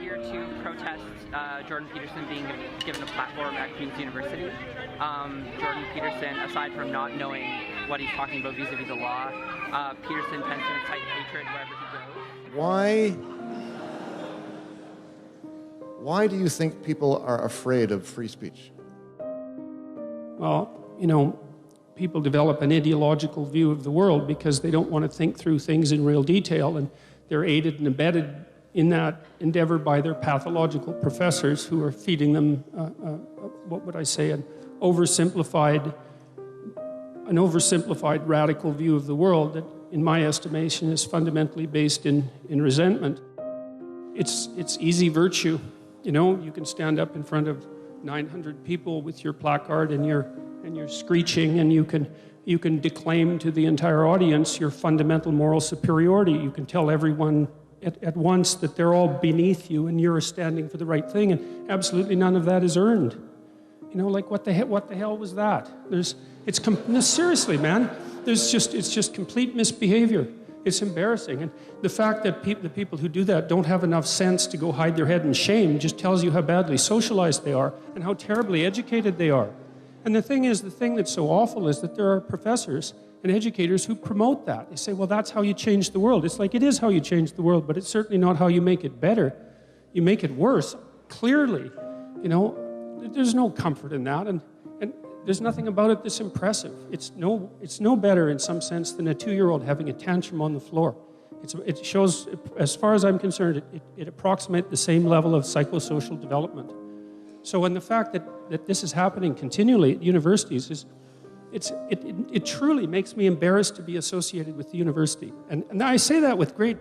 here to protest Jordan Peterson being given a platform at Queen's University. Jordan Peterson, aside from not knowing what he's talking about vis-a-vis the law, Peterson tends to incite hatred wherever he goes. Why do you think people are afraid of free speech? Well, you know, people develop an ideological view of the world because they don't want to think through things in real detail, and they're aided and abetted in that endeavor by their pathological professors who are feeding them, what would I say, an oversimplified radical view of the world that, in my estimation, is fundamentally based in resentment. It's easy virtue. You know, you can stand up in front of 900 people with your placard and your screeching, and you can declaim to the entire audience your fundamental moral superiority. You can tell everyone at once that they're all beneath you and you're standing for the right thing, and absolutely none of that is earned. You know, like what the hell was that? No, seriously, man. It's just complete misbehavior. It's embarrassing, and the fact that the people who do that don't have enough sense to go hide their head in shame just tells you how badly socialized they are and how terribly educated they are. And the thing that's so awful is that there are professors and educators who promote that. They say, well, that's how you change the world. It's like, it is how you change the world, but it's certainly not how you make it better. You make it worse, clearly. You know, there's no comfort in that, and there's nothing about it that's impressive. It's no better in some sense than a 2-year-old having a tantrum on the floor. It shows, as far as I'm concerned, it approximates the same level of psychosocial development. So, and the fact that this is happening continually at universities it truly makes me embarrassed to be associated with the university. And I say that with great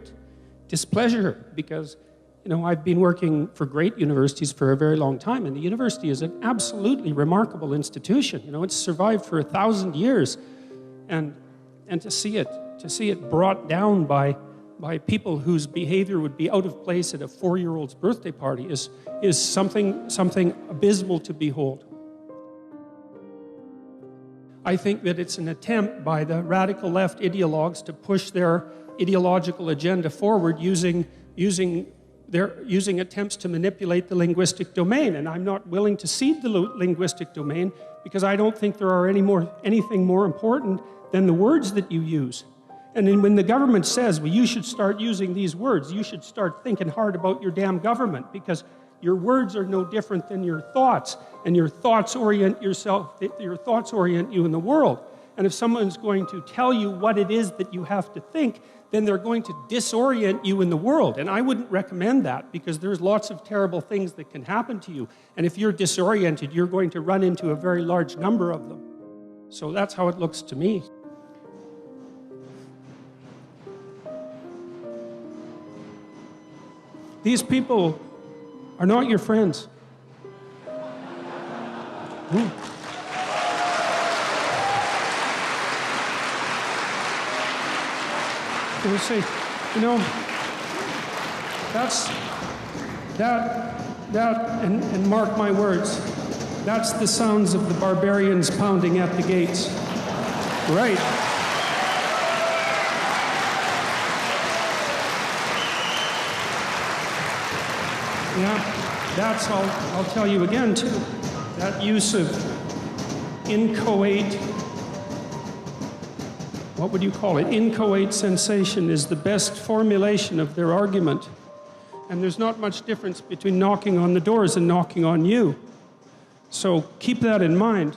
displeasure because, you know, I've been working for great universities for a very long time, and the university is an absolutely remarkable institution. You know, it's survived for 1,000 years, and to see it brought down by people whose behavior would be out of place at a 4-year-old's birthday party is something abysmal to behold. I think that it's an attempt by the radical left ideologues to push their ideological agenda forward using attempts to manipulate the linguistic domain, and I'm not willing to cede the linguistic domain because I don't think there are anything more important than the words that you use. And then when the government says, well, you should start using these words, you should start thinking hard about your damn government, because your words are no different than your thoughts, and your thoughts orient you in the world. And if someone's going to tell you what it is that you have to think, then they're going to disorient you in the world. And I wouldn't recommend that, because there's lots of terrible things that can happen to you. And if you're disoriented, you're going to run into a very large number of them. So that's how it looks to me. These people are not your friends. They say, you know, and mark my words, that's the sounds of the barbarians pounding at the gates. Right. Yeah, that's, I'll tell you again too, that use of inchoate, what would you call it? Inchoate sensation is the best formulation of their argument. And there's not much difference between knocking on the doors and knocking on you. So keep that in mind.